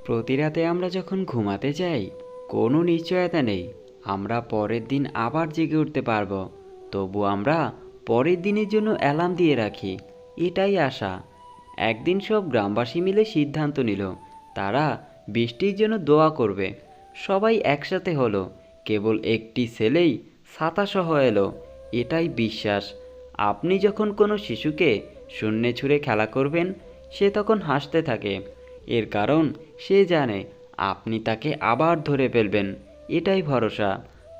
প্রতি রাতে আমরা যখন ঘুমাতে যাই, কোনো নিশ্চয়তা নেই আমরা পরের দিন আবার জেগে উঠতে পারবো। তবু আমরা পরের দিনের জন্য অ্যালার্ম দিয়ে রাখি, এটাই আশা। একদিন সব গ্রামবাসী মিলে সিদ্ধান্ত নিল তারা বৃষ্টির জন্য দোয়া করবে। সবাই একসাথে হলো, কেবল একটি ছেলেই ছাতাসহ এলো। এটাই বিশ্বাস। আপনি যখন কোনো শিশুকে শূন্যে ছুঁড়ে খেলা করবেন, সে তখন হাসতে থাকে। এর কারণ সে জানে আপনি তাকে আবার ধরে ফেলবেন। এটাই ভরসা।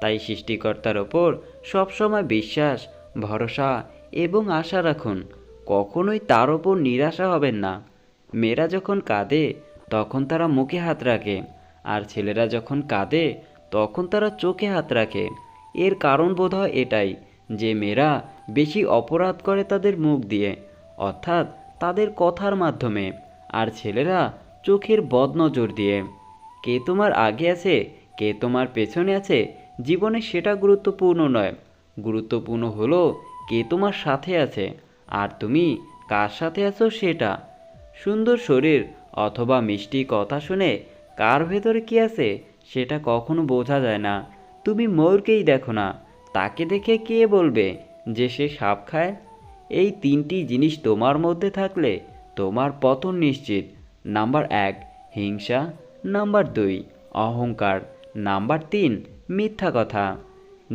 তাই সৃষ্টিকর্তার ওপর সবসময় বিশ্বাস, ভরসা এবং আশা রাখুন। কখনোই তার ওপর নিরাশা হবেন না। মেয়েরা যখন কাঁদে তখন তারা মুখে হাত রাখে, আর ছেলেরা যখন কাঁদে তখন তারা চোখে হাত রাখে। এর কারণ বোধহয় এটাই যে মেয়েরা বেশি অপরাধ করে তাদের মুখ দিয়ে, অর্থাৎ তাদের কথার মাধ্যমে, আর ছেলেরা চোখের বদনজর দিয়ে। কে তোমার আগে আছে, কে তোমার পেছনে আছে জীবনে, সেটা গুরুত্বপূর্ণ নয়। গুরুত্বপূর্ণ হলো কে তোমার সাথে আছে, আর তুমি কার সাথে আছো সেটা। সুন্দর শরীর অথবা মিষ্টি কথা শুনে কার ভেতরে কি আছে সেটা কখনো বোঝা যায় না। তুমি ময়ূরকেই দেখো না, তাকে দেখে কে বলবে যে সে সাপ খায়? এই তিনটি জিনিস তোমার মধ্যে থাকলে তোমার পতন নিশ্চিত। নাম্বার 1 হিংসা, নাম্বার 2 অহংকার, নাম্বার 3 মিথ্যা কথা।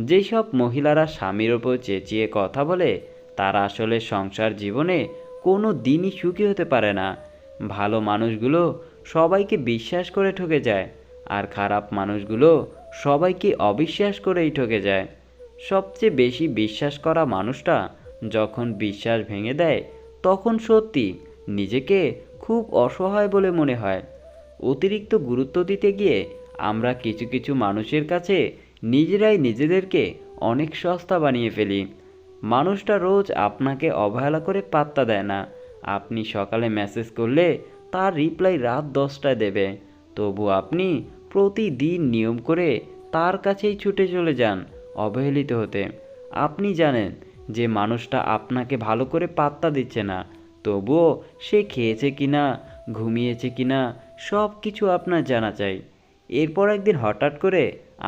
যেসব মহিলারা স্বামীর ওপর চেঁচিয়ে কথা বলে তারা আসলে সংসার জীবনে কোনো দিনই সুখী হতে পারে না। ভালো মানুষগুলো সবাইকে বিশ্বাস করে ঠকে যায়, আর খারাপ মানুষগুলো সবাইকে অবিশ্বাস করেই ঠকে যায়। সবচেয়ে বেশি বিশ্বাস করা মানুষটা যখন বিশ্বাস ভেঙে দেয় তখন সত্যি নিজেকে খুব অসহায় বলে মনে হয়। অতিরিক্ত গুরুত্ব দিতে গিয়ে আমরা কিছু কিছু মানুষের কাছে নিজেরাই নিজেদেরকে অনেক সস্তা বানিয়ে ফেলি। মানুষটা রোজ আপনাকে অবহেলা করে পাত্তা দেয় না। আপনি সকালে মেসেজ করলে তার রিপ্লাই রাত 10টায় দেবে, তবু আপনি প্রতিদিন নিয়ম করে তার কাছেই ছুটে চলে যান অবহেলিত হতে। আপনি জানেন যে মানুষটা আপনাকে ভালো করে পাত্তা দিচ্ছে না, তবুও সে খেয়েছে কিনা, ঘুমিয়েছে কিনা সব কিছু আপনার জানা চাই। এরপর একদিন হঠাৎ করে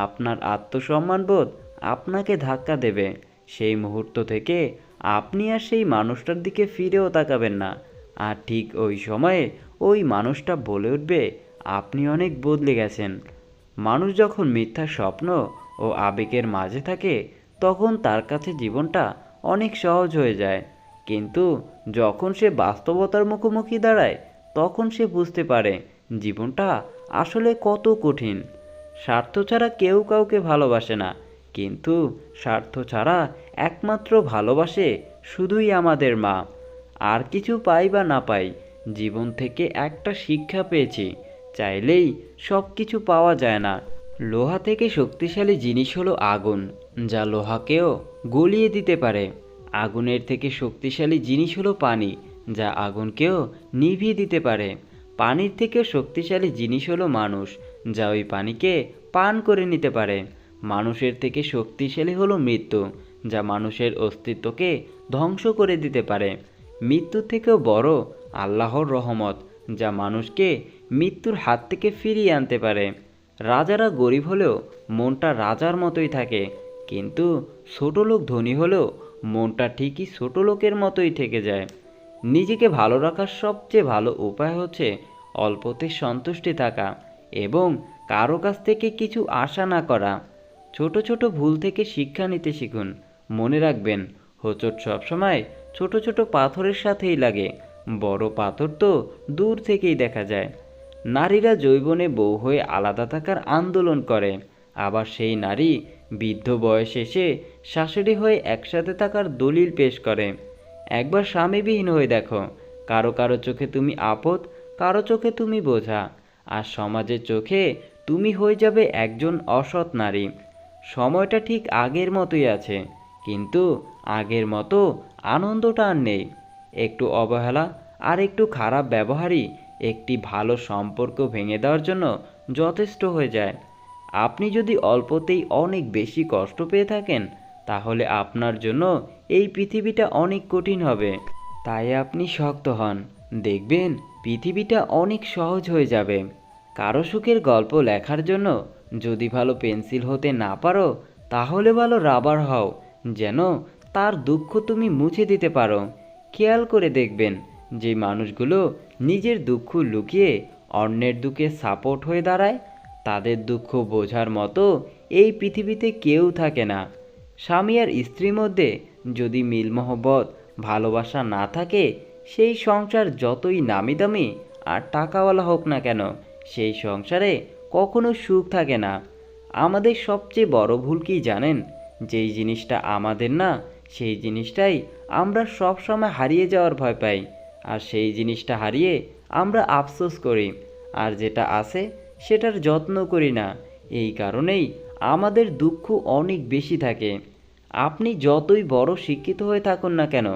আপনার আত্মসম্মানবোধ আপনাকে ধাক্কা দেবে। সেই মুহূর্ত থেকে আপনি আর সেই মানুষটার দিকে ফিরেও তাকাবেন না। আর ঠিক ওই সময়ে ওই মানুষটা বলে উঠবে আপনি অনেক বদলে গেছেন। মানুষ যখন মিথ্যা স্বপ্ন ও আবেগের মাঝে থাকে তখন তার কাছে জীবনটা অনেক সহজ হয়ে যায়, কিন্তু যখন সে বাস্তবতার মুখোমুখি দাঁড়ায় তখন সে বুঝতে পারে জীবনটা আসলে কত কঠিন। স্বার্থ ছাড়া কেউ কাউকে ভালোবাসে না, কিন্তু স্বার্থ ছাড়া একমাত্র ভালোবাসে শুধুই আমাদের মা। আর কিছু পাই বা না পাই, জীবন থেকে একটা শিক্ষা পেয়েছি, চাইলেই সব কিছু পাওয়া যায় না। লোহা থেকে শক্তিশালী জিনিস হলো আগুন, যা লোহাকেও গলিয়ে দিতে পারে। আগুনের থেকে শক্তিশালী জিনিস হলো পানি, যা আগুনকেও নিভিয়ে দিতে পারে। পানির থেকেও শক্তিশালী জিনিস হলো মানুষ, যা ওই পানিকে পান করে নিতে পারে। মানুষের থেকে শক্তিশালী হলো মৃত্যু, যা মানুষের অস্তিত্বকে ধ্বংস করে দিতে পারে। মৃত্যুর থেকেও বড় আল্লাহর রহমত, যা মানুষকে মৃত্যুর হাত থেকে ফিরিয়ে আনতে পারে। রাজারা গরিব হলেও মনটা রাজার মতোই থাকে, কিন্তু ছোট লোক ধনী হলেও মনটা ঠিকই ছোট লোকের মতোই থেকে যায়। নিজেকে ভালো রাখার সবচেয়ে ভালো উপায় হচ্ছে অল্পতে সন্তুষ্টি থাকা এবং কারো কাছ থেকে কিছু আশা না করা। ছোট ছোট ভুল থেকে শিক্ষা নিতে শিখুন। মনে রাখবেন, হোঁচট সবসময় ছোট ছোট পাথরের সাথেই লাগে, বড় পাথর তো দূর থেকেই দেখা যায়। নারীরা যৌবনে বউ হয়ে আলাদা থাকার আন্দোলন করে, আবার সেই নারী বৃদ্ধ বয়সে এসে শাশুড়ি হয়ে একসাথে থাকার দলিল পেশ করে। একবার স্বামীবিহীন হয়ে দেখো, কারো কারো চোখে তুমি আপদ, কারো চোখে তুমি বোঝা, আর সমাজের চোখে তুমি হয়ে যাবে একজন অসৎ নারী। সময়টা ঠিক আগের মতোই আছে, কিন্তু আগের মতো আনন্দটা আর নেই। একটু অবহেলা আর একটু খারাপ ব্যবহারই একটি ভালো সম্পর্ক ভেঙে দেওয়ার জন্য যথেষ্ট হয়ে যায়। আপনি যদি অল্পতেই অনেক বেশি কষ্ট পেয়ে থাকেন, তাহলে আপনার জন্য এই পৃথিবীটা অনেক কঠিন হবে। তাই আপনি শক্ত হন, দেখবেন পৃথিবীটা অনেক সহজ হয়ে যাবে। কারো সুখের গল্প লেখার জন্য যদি ভালো পেন্সিল হতে না পারো, তাহলে ভালো রাবার হও, যেন তার দুঃখ তুমি মুছে দিতে পারো। খেয়াল করে দেখবেন, যে মানুষগুলো নিজের দুঃখ লুকিয়ে অন্যের দুঃখে সাপোর্ট হয়ে দাঁড়ায়, তাদের দুঃখ বোঝার মতো এই পৃথিবীতে কেউ থাকে না। স্বামী আর স্ত্রীর মধ্যে যদি মিল মহব্বত, ভালোবাসা না থাকে, সেই সংসার যতই নামি দামি আর টাকাওয়ালা হোক না কেন, সেই সংসারে কখনো সুখ থাকে না। আমাদের সবচেয়ে বড় ভুল কি জানেন? যেই জিনিসটা আমাদের না, সেই জিনিসটাই আমরা সব সময় হারিয়ে যাওয়ার ভয় পাই, আর সেই জিনিসটা হারিয়ে আমরা আফসোস করি, আর যেটা আছে সেটার যত্ন করি না। এই কারণেই আমাদের দুঃখ অনেক বেশি থাকে। আপনি যতই বড় শিক্ষিত হয়ে থাকুন না কেন,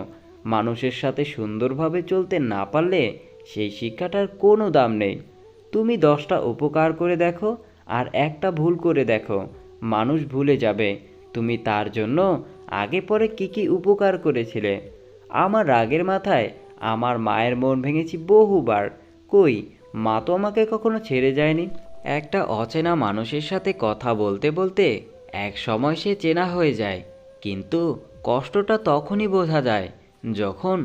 মানুষের সাথে সুন্দরভাবে চলতে না পারলে সেই শিক্ষাটার কোনো দাম নেই। তুমি 10টা উপকার করে দেখো আর একটা ভুল করে দেখো, মানুষ ভুলে যাবে তুমি তার জন্য আগে পরে কি কি উপকার করেছিলে। আমার রাগের মাথায় আমার মায়ের মন ভেঙেছি বহুবার, কই মা তো আমাকে কখনো ছেড়ে যায়নি। একটা অচেনা মানুষের সাথে কথা বলতে বলতে এক সময় সে চেনা হয়ে যায়, কিন্তু কষ্টটা তখনই বোঝা যায় যখন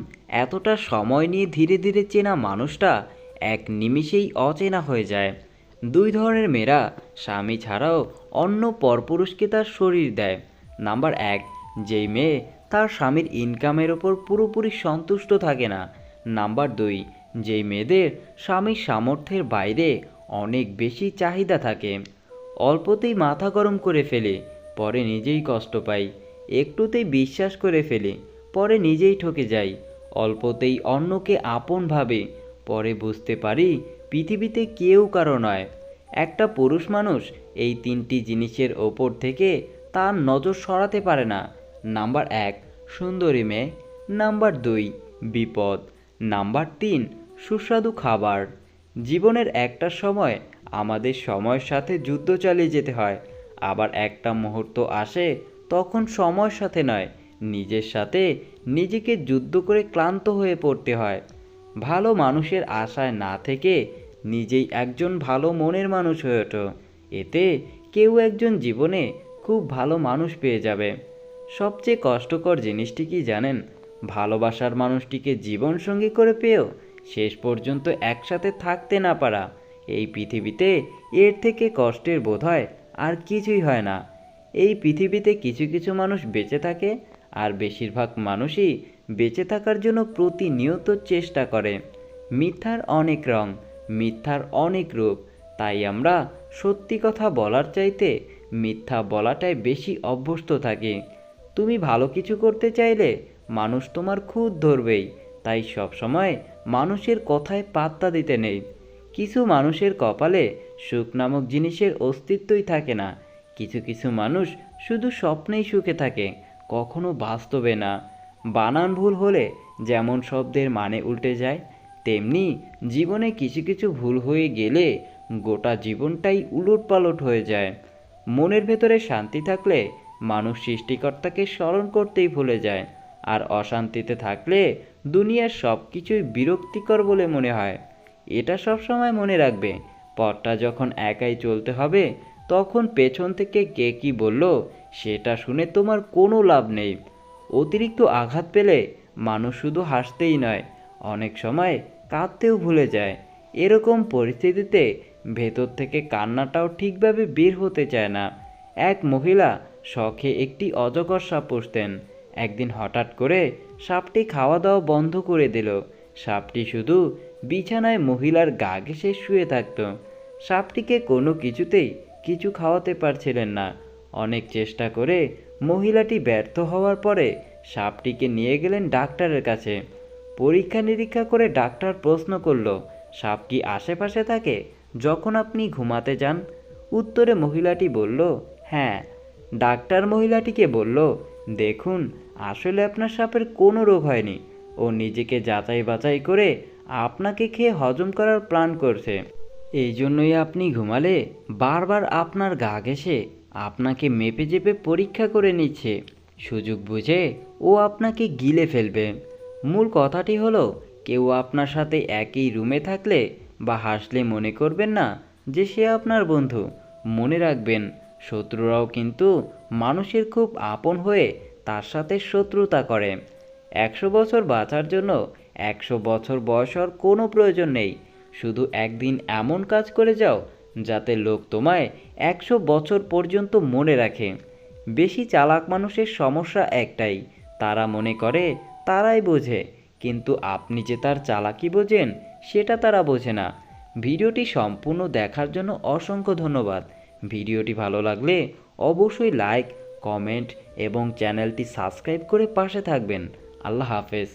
এতটা সময় নিয়ে ধীরে ধীরে চেনা মানুষটা এক নিমিষেই অচেনা হয়ে যায়। দুই ধরনের মেয়েরা স্বামী ছাড়াও অন্য পরপুরুষকে তার শরীর দেয়। নাম্বার 1, যেই মেয়ে তার স্বামীর ইনকামের ওপর পুরোপুরি সন্তুষ্ট থাকে না। নাম্বার 2, যেই মেয়েদের স্বামীর সামর্থ্যের বাইরে অনেক বেশি চাহিদা থাকে। অল্পতেই মাথা গরম করে ফেলে, পরে নিজেই কষ্ট পাই। একটুতেই বিশ্বাস করে ফেলে, পরে নিজেই ঠকে যাই। অল্পতেই অন্যকে আপন ভাবে, পরে বুঝতে পারি পৃথিবীতে কেউ কারো নয়। একটা পুরুষ মানুষ এই 3টি জিনিসের ওপর থেকে তার নজর সরাতে পারে না। নাম্বার 1, সুন্দরী মেয়ে। নাম্বার 2, বিপদ। নাম্বার 3, সুস্বাদু খাবার। জীবনের একটা সময় আমাদের সময়ের সাথে যুদ্ধ চালিয়ে যেতে হয়, আবার একটা মুহূর্ত আসে তখন সময়ের সাথে নয়, নিজের সাথে নিজেকে যুদ্ধ করে ক্লান্ত হয়ে পড়তে হয়। ভালো মানুষের আশায় না থেকে নিজেই একজন ভালো মনের মানুষ হয়ে ওঠো, এতে কেউ একজন জীবনে খুব ভালো মানুষ পেয়ে যাবে। সবচেয়ে কষ্টকর জিনিসটি কি জানেন? ভালোবাসার মানুষটিকে জীবনসঙ্গী করে পেয়েও শেষ পর্যন্ত একসাথে থাকতে না পারা। এই পৃথিবীতে এর থেকে কষ্টের বোধহয় আর কিছুই হয় না। এই পৃথিবীতে কিছু কিছু মানুষ বেঁচে থাকে, আর বেশিরভাগ মানুষই বেঁচে থাকার জন্য প্রতিনিয়ত চেষ্টা করে। মিথ্যার অনেক রং, মিথ্যার অনেক রূপ, তাই আমরা সত্যি কথা বলার চাইতে মিথ্যা বলাটাই বেশি অভ্যস্ত থাকি। তুমি ভালো কিছু করতে চাইলে মানুষ তোমার খুঁত ধরবেই, তাই সবসময় মানুষের কথায় পাত্তা দিতে নেই। কিছু মানুষের কপালে সুখ নামক জিনিসের অস্তিত্বই থাকে না। কিছু কিছু মানুষ শুধু স্বপ্নেই সুখে থাকে, কখনো বাস্তবে না। বানান ভুল হলে যেমন শব্দের মানে উল্টে যায়, তেমনি জীবনে কিছু কিছু ভুল হয়ে গেলে গোটা জীবনটাই উলটপালট হয়ে যায়। মনের ভেতরে শান্তি থাকলে মানুষ সৃষ্টিকর্তাকে স্মরণ করতেই ভুলে যায়, আর অশান্তিতে থাকলে দুনিয়ার সব কিছুই বিরক্তিকর বলে মনে হয়। এটা সবসময় মনে রাখবে, পথটা যখন একাই চলতে হবে, তখন পেছন থেকে কে কী বলল সেটা শুনে তোমার কোনো লাভ নেই। অতিরিক্ত আঘাত পেলে মানুষ শুধু হাসতেই নয়, অনেক সময় কাঁদতেও ভুলে যায়। এরকম পরিস্থিতিতে ভেতর থেকে কান্নাটাও ঠিকভাবে বের হতে চায় না। এক মহিলা শখে একটি অজগর সাপ পুষতেন। একদিন হঠাৎ করে সাপটি খাওয়া দাওয়া বন্ধ করে দিল। সাপটি শুধু বিছানায় মহিলার গা ঘেঁষে শুয়ে থাকত। সাপটিকে কোনো কিছুতেই কিছু খাওয়াতে পারছিলেন না। অনেক চেষ্টা করে মহিলাটি ব্যর্থ হওয়ার পরে সাপটিকে নিয়ে গেলেন ডাক্তারের কাছে। পরীক্ষা নিরীক্ষা করে ডাক্তার প্রশ্ন করল, সাপ কি আশেপাশে থাকে যখন আপনি ঘুমাতে যান? উত্তরে মহিলাটি বলল, হ্যাঁ। ডাক্তার মহিলাটিকে বলল, দেখুন, আসলে আপনার সাপের কোনো রোগ হয়নি, ও নিজেকে যাচাই বাছাই করে আপনাকে খেয়ে হজম করার প্ল্যান করছে। এই জন্যই আপনি ঘুমালে বারবার আপনার গা ঘেঁষে আপনাকে মেপে চেপে পরীক্ষা করে নিচ্ছে। সুযোগ বুঝে ও আপনাকে গিলে ফেলবে। মূল কথাটি হলো, কেউ আপনার সাথে একই রুমে থাকলে বা হাসলে মনে করবেন না যে সে আপনার বন্ধু। মনে রাখবেন, শত্রুরাও কিন্তু মানুষের খুব আপন হয়ে তার সাথে শত্রুতা করে। 100 বছর বাঁচার জন্য 100 বছর বয়স হওয়ার কোনো প্রয়োজন নেই। শুধু একদিন এমন কাজ করে যাও যাতে লোক তোমায় 100 বছর পর্যন্ত মনে রাখে। বেশি চালাক মানুষের সমস্যা একটাই, তারা মনে করে তারাই বোঝে, কিন্তু আপনি যে তার চালাকি বোঝেন সেটা তারা বোঝে না। ভিডিওটি সম্পূর্ণ দেখার জন্য অসংখ্য ধন্যবাদ। ভিডিওটি ভালো লাগলে অবশ্যই লাইক, কমেন্ট এবং চ্যানেলটি সাবস্ক্রাইব করে পাশে থাকবেন। আল্লাহ হাফেজ।